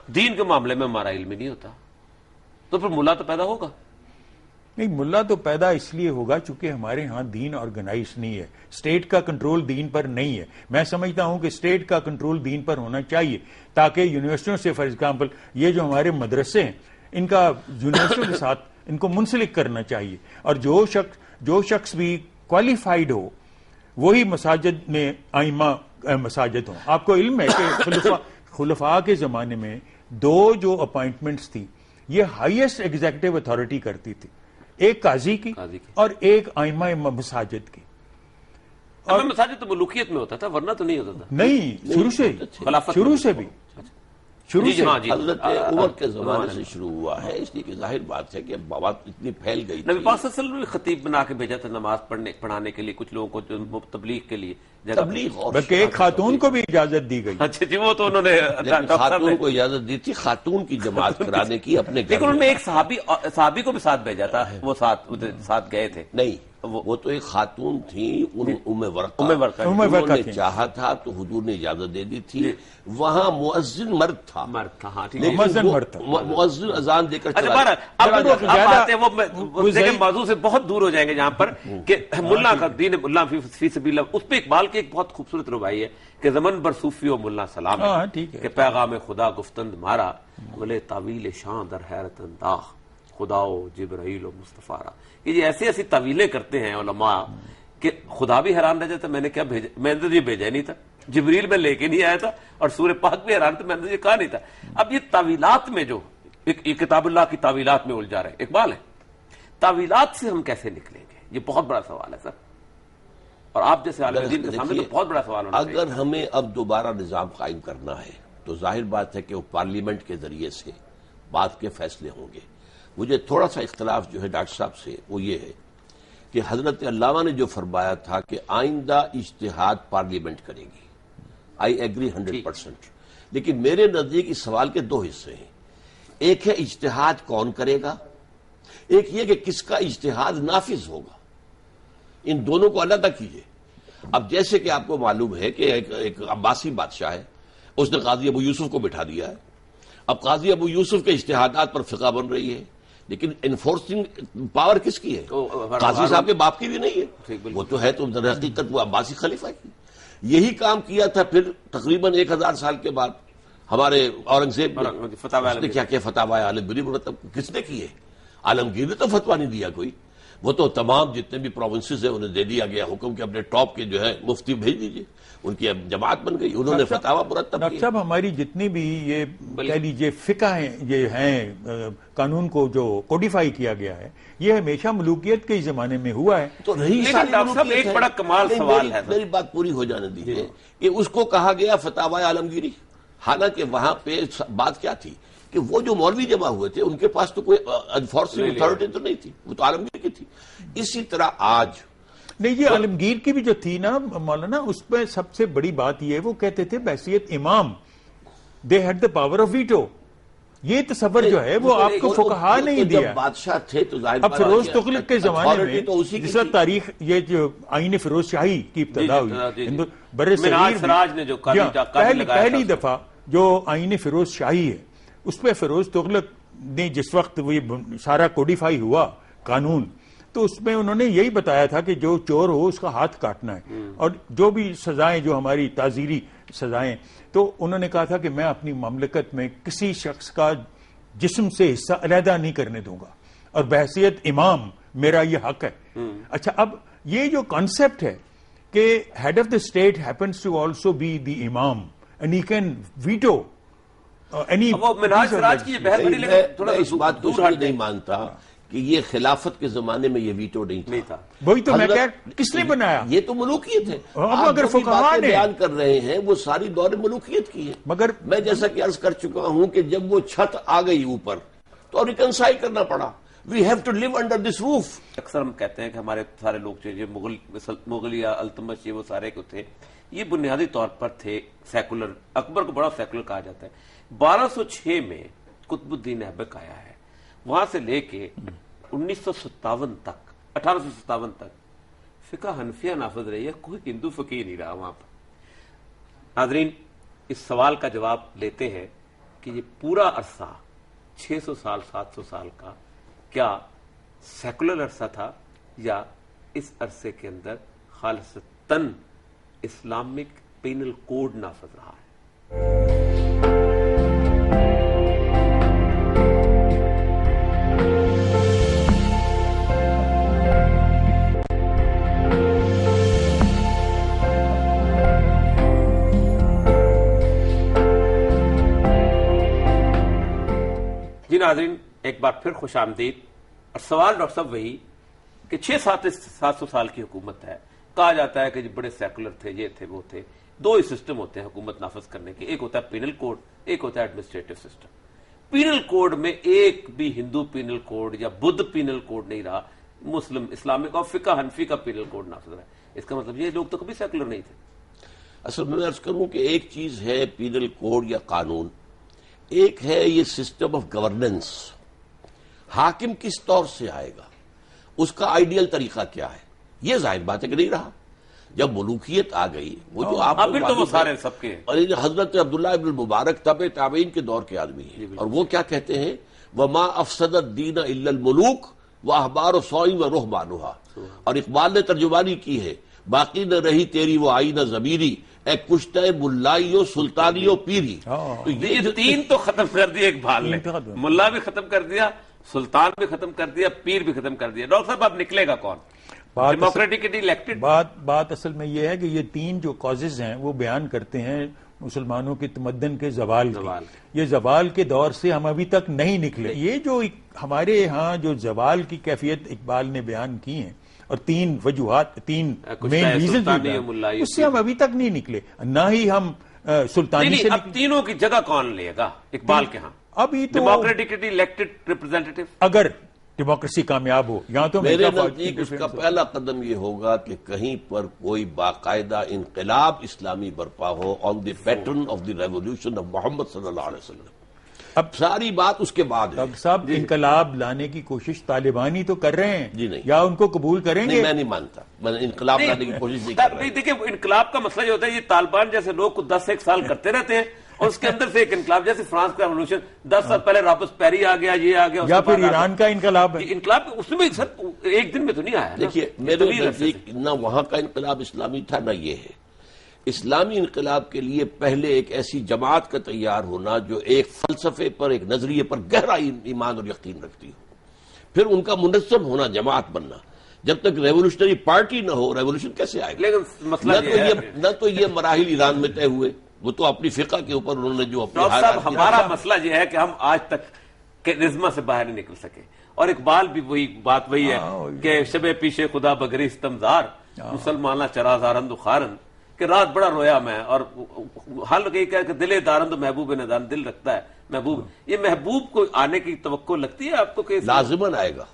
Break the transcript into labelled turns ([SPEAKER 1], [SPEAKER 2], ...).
[SPEAKER 1] دین کے معاملے میں ہمارا علم ہی نہیں ہوتا تو پھر ملا تو پیدا ہوگا
[SPEAKER 2] نہیں. ملا تو پیدا اس لیے ہوگا چونکہ ہمارے ہاں دین آرگنائز نہیں ہے, اسٹیٹ کا کنٹرول دین پر نہیں ہے. میں سمجھتا ہوں کہ اسٹیٹ کا کنٹرول دین پر ہونا چاہیے تاکہ یونیورسٹیوں سے فار ایگزامپل یہ جو ہمارے مدرسے ہیں ان کا یونیورسٹیوں کے ساتھ ان کو منسلک کرنا چاہیے, اور جو شخص بھی کوالیفائڈ ہو وہی مساجد میں ائمہ مساجد ہوں. آپ کو علم ہے کہ خلفاء کے زمانے میں 2 جو اپوائنٹمنٹس تھی یہ ہائیسٹ ایگزیکٹو اتھارٹی کرتی تھی, ایک قاضی کی اور ایک ائمہ مساجد کی.
[SPEAKER 1] اور مساجد تو ملوکیت میں ہوتا تھا ورنہ تو نہیں ہوتا تھا.
[SPEAKER 2] نہیں, شروع سے بھی
[SPEAKER 3] حضرت عمر کے زمانے سے شروع ہوا ہے, اس لیے کہ ظاہر بات ہے کہ بات اتنی پھیل گئی.
[SPEAKER 1] نبی پاک صلی اللہ علیہ وسلم نے خطیب بنا کے بھیجا تھا نماز پڑھانے کے لیے کچھ لوگوں کو تبلیغ کے لیے,
[SPEAKER 2] بلکہ ایک خاتون کو بھی اجازت دی گئی.
[SPEAKER 1] اچھا جی, وہ تو انہوں نے
[SPEAKER 3] خاتون کو اجازت دی تھی خاتون کی جماعت کرانے کی اپنے گھر.
[SPEAKER 1] لیکن انہوں نے ایک صحابی کو بھی ساتھ بھیجا تھا, وہ ساتھ گئے تھے.
[SPEAKER 3] نہیں, وہ تو ایک خاتون تھی ام ورقہ, انہوں نے چاہا تھا تو حضور نے اجازت دے دی تھی. وہاں مؤذن مرد تھا, مؤذن اذان دے کر
[SPEAKER 1] موضوع سے بہت دور ہو جائیں گے جہاں پر کہ ملا کا دین ملا فی سبیل اللہ. اس پہ اقبال کی ایک بہت خوبصورت ربائی ہے کہ زمن بر صوفی و ملا سلام کہ پیغام خدا گفتند مارا بولے تعویل شان در حیرت انداخ خدا و جبرائیل و مصطفیٰ را. یہ ایسی ایسی تعویلیں کرتے ہیں علماء کہ خدا بھی حیران رہ جاتا, میں نے کیا بھیجا, میں نے تو یہ بھیجا نہیں تھا, جبریل میں لے کے نہیں آیا تھا, اور سورہ پاک بھی حیران تھا, میں نے یہ کہا نہیں تھا. اب یہ تعویلات میں جو یہ کتاب اللہ کی تعویلات میں الجھا رہے اقبال ہے, تعویلات سے ہم کیسے نکلیں گے, یہ بہت بڑا سوال ہے سر, اور آپ جیسے عالم دین کے سامنے تو بہت بڑا سوال ہونا چاہیے.
[SPEAKER 3] اگر ہمیں اب دوبارہ نظام قائم کرنا ہے تو ظاہر بات ہے کہ وہ پارلیمنٹ کے ذریعے سے بات کے فیصلے ہوں گے. مجھے تھوڑا سا اختلاف جو ہے ڈاکٹر صاحب سے وہ یہ ہے کہ حضرت علامہ نے جو فرمایا تھا کہ آئندہ اجتہاد پارلیمنٹ کرے گی, آئی ایگری 100%, لیکن میرے نزدیک اس سوال کے 2 حصے ہیں. ایک ہے اجتہاد کون کرے گا, ایک یہ کہ کس کا اجتہاد نافذ ہوگا. ان دونوں کو علیحدہ کیجیے. اب جیسے کہ آپ کو معلوم ہے کہ ایک عباسی بادشاہ ہے, اس نے قاضی ابو یوسف کو بٹھا دیا ہے. اب قاضی ابو یوسف کے اجتہادات پر فقہ بن رہی ہے, لیکن انفورسنگ پاور کس کی ہے؟ قاضی صاحب کے باپ کی بھی نہیں ہے, وہ تو ہے تو در حقیقت وہ عباسی خلیفہ کی. یہی کام کیا تھا پھر تقریباً 1000 سال کے بعد ہمارے اورنگزیب نے کیا کیا, فتاوی عالمگیری مرتب کس نے کی ہے؟ عالمگیر نے تو فتوا نہیں دیا کوئی, وہ تو تمام جتنے بھی پروونسز ہیں انہیں دے دیا گیا حکم کہ اپنے ٹاپ کے جو ہے مفتی بھیج دیجیے, ان کی اب جماعت بن گئی, انہوں نے فتاوی مرتب
[SPEAKER 2] ڈاکٹر صاحب ہماری جتنی بھی یہ کہہ لیجیے فقہ ہیں, یہ ہیں قانون کو جو کوڈیفائی کیا گیا ہے, یہ ہمیشہ ملوکیت کے زمانے میں ہوا ہے.
[SPEAKER 3] تو رہی
[SPEAKER 1] ڈاکٹر صاحب ایک بڑا کمال سوال ہے,
[SPEAKER 3] میری بات پوری ہو جانے دیجیے کہ اس کو کہا گیا فتاوی عالمگیری, حالانکہ وہاں پہ بات کیا تھی کہ وہ جو مولوی جمع ہوئے تھے ان کے پاس تو کوئی انفورسنگ اتھارٹی تو نہیں تھی, وہ تو عالمگیر کی تھی. اسی طرح آج
[SPEAKER 2] نہیں, یہ عالمگیر کی بھی جو تھی نا مولانا, اس پہ سب سے بڑی بات یہ وہ کہتے تھے بحیثیت امام they had the power of veto. یہ تصور جو ہے وہ آپ کو فقہا نہیں دیا.
[SPEAKER 3] جب بادشاہ تھے تو
[SPEAKER 2] اب فیروز تغلق کے زمانے میں جس وقت تاریخ یہ جو آئین فیروز شاہی کی ابتدا ہوئی بر صغیر, پہلی دفعہ جو آئین فیروز شاہی ہے اس پہ فیروز تغلق نے جس وقت وہ سارا کوڈیفائی ہوا قانون, تو اس میں انہوں نے یہی بتایا تھا کہ جو چور ہو اس کا ہاتھ کاٹنا ہے, اور جو بھی سزائیں جو ہماری تعزیری سزائیں, تو انہوں نے کہا تھا کہ میں اپنی مملکت میں کسی شخص کا جسم سے حصہ علیحدہ نہیں کرنے دوں گا, اور بحیثیت امام میرا یہ حق ہے. اچھا, اب یہ جو کانسیپٹ ہے کہ head of the state happens to also be the imam and he can veto
[SPEAKER 3] اس بات کو نہیں مانتا کہ یہ خلافت کے زمانے میں یہ ویٹو نہیں تھا.
[SPEAKER 2] وہی تو میں کس نے بنایا؟
[SPEAKER 3] یہ تو ملوکیت ہے.
[SPEAKER 2] اب اگر فقہا نے
[SPEAKER 3] بیان کر رہے ہیں وہ ساری دور ملوکیت کی ہے.
[SPEAKER 2] مگر
[SPEAKER 3] میں جیسا کہ عرض کر چکا ہوں کہ جب وہ چھت آ گئی اوپر تو ریکنسائل کرنا پڑا. We have to live under this roof.
[SPEAKER 1] اکثر ہم کہتے ہیں کہ ہمارے سارے لوگ جو مغلیہ التمش وہ سارے کو تھے, یہ بنیادی طور پر تھے سیکولر. اکبر کو بڑا سیکولر کہا جاتا ہے. 1206 میں قطب الدین ایبک آیا ہے, وہاں سے لے کے 1957 تک 1857 تک فقہ حنفیہ نافذ رہی ہے, کوئی ہندو فقیہ نہیں رہا وہاں پر. ناظرین, اس سوال کا جواب لیتے ہیں کہ یہ پورا عرصہ 600 سال 700 سال کا کیا سیکولر عرصہ تھا یا اس عرصے کے اندر خالصتاً اسلامک پینل کوڈ نافذ رہا ہے؟ جی ناظرین، ایک بار پھر خوش آمدید. اور سوال ڈاکٹر صاحب وہی کہ 600-700 سال کی حکومت ہے. کہا جاتا ہے کہ بڑے سیکولر تھے، یہ تھے وہ تھے. دو ہی سسٹم ہوتے ہیں حکومت نافذ کرنے کے، ایک ہوتا ہے پینل کوڈ، ایک ہوتا ہے ایڈمنسٹریٹو سسٹم. پینل کوڈ میں ایک بھی ہندو پینل کوڈ یا بدھ پینل کوڈ نہیں رہا، مسلم اسلامک اور فقہ حنفی کا پینل کوڈ نافذ رہا ہے. اس کا مطلب یہ لوگ تو کبھی سیکولر نہیں تھے.
[SPEAKER 3] اصل میں عرض کروں کہ ایک چیز ہے پینل کوڈ یا قانون، ایک ہے یہ سسٹم آف گورننس. حاکم کس طور سے آئے گا، اس کا آئیڈیل طریقہ کیا ہے، یہ ظاہر بات ہے کہ نہیں رہا. جب ملوکیت آ گئی، وہ جو آپ
[SPEAKER 1] وہ سارے سب کے
[SPEAKER 3] حضرت عبداللہ ابن المبارک تبع تابعین کے دور کے آدمی ہیں، اور وہ کیا کہتے ہیں، وَمَا أَفْسَدَ الدِّينَ إِلَّا الْمُلُوكُ وَأَحْبَارُ سَوْءٍ وَرُهْبَانُهَا. اور اقبال نے ترجمانی کی ہے، باقی نہ رہی تیری وہ آئینہ ضمیری، اے کشتہ ملائی و سلطانی و پیری.
[SPEAKER 1] یہ تین تو ختم کر دیا اقبال نے، ملا بھی ختم کر دیا، سلطان بھی ختم کر دیا، پیر بھی ختم کر دیا. ڈاکٹر صاحب اب نکلے گا کون؟ Democratically elected.
[SPEAKER 2] بات اصل میں یہ ہے کہ یہ تین جو کازز ہیں وہ بیان کرتے ہیں مسلمانوں کے تمدن کے زوال کی. یہ زوال کے دور سے ہم ابھی تک نہیں نکلے. یہ جو ہمارے ہاں جو زوال کی کیفیت اقبال نے بیان کی ہیں اور تین وجوہات، تین مین ریزن، اس سے ہم ابھی تک نہیں نکلے. نہ ہی ہم سلطانی سے.
[SPEAKER 1] اب تینوں کی جگہ کون لے گا اقبال کے ہاں؟
[SPEAKER 2] ابھی تو
[SPEAKER 1] ڈیموکریٹکلی الیکٹڈ ریپرزینٹیٹو.
[SPEAKER 2] اگر ڈیموکریسی کامیاب ہو یہاں تو
[SPEAKER 3] میرے نزدیک اس کا پہلا قدم یہ ہوگا کہ کہیں پر کوئی باقاعدہ انقلاب اسلامی برپا ہو on the pattern of the revolution of Muhammad صلی اللہ علیہ وسلم. اب ساری بات اس کے بعد ہے.
[SPEAKER 2] صاحب انقلاب لانے کی کوشش طالبان ہی تو کر رہے ہیں.
[SPEAKER 3] جی نہیں،
[SPEAKER 2] یا ان کو قبول کریں گے؟
[SPEAKER 3] میں نہیں مانتا، میں انقلاب لانے کی کوشش نہیں کر رہا.
[SPEAKER 1] دیکھیں انقلاب کا مسئلہ یہ ہوتا ہے، یہ طالبان جیسے لوگ کو 10 سال کرتے رہتے ہیں اور اس کے اندر سے ایک انقلاب، جیسے فرانس کا ریولوشن 10 سال پہلے رابرس پیری آ گیا، یہ آ گیا،
[SPEAKER 2] یا پھر ایران کا انقلاب ہے.
[SPEAKER 1] انقلاب اس میں سر ایک دن میں تو نہیں آیا.
[SPEAKER 3] دیکھیے میرے نزدیک نہ وہاں کا انقلاب اسلامی تھا نہ یہ ہے. اسلامی انقلاب کے لیے پہلے ایک ایسی جماعت کا تیار ہونا جو ایک فلسفے پر، ایک نظریے پر گہرا ایمان اور یقین رکھتی ہو، پھر ان کا منظم ہونا، جماعت بننا. جب تک ریولوشنری پارٹی نہ ہو ریولوشن کیسے آئے گا؟
[SPEAKER 1] لیکن مسئلہ
[SPEAKER 3] نہ تو یہ مراحل ایران میں طے ہوئے، وہ تو اپنی فقہ کے اوپر انہوں نے جو اپنے
[SPEAKER 1] صاحب ہمارا مسئلہ یہ ہے کہ ہم آج تک رزمہ سے باہر نہیں نکل سکے. اور اقبال بھی وہی ہے کہ شب پیشے خدا بگریستم زار مسلمانہ چرا زارند خارن، کہ رات بڑا رویا میں، اور حال یہ کہا کہ دل دارند محبوب ندان، دل رکھتا ہے محبوب. یہ محبوب کو آنے کی توقع لگتی ہے آپ کو کہ
[SPEAKER 3] لازماً آئے گا؟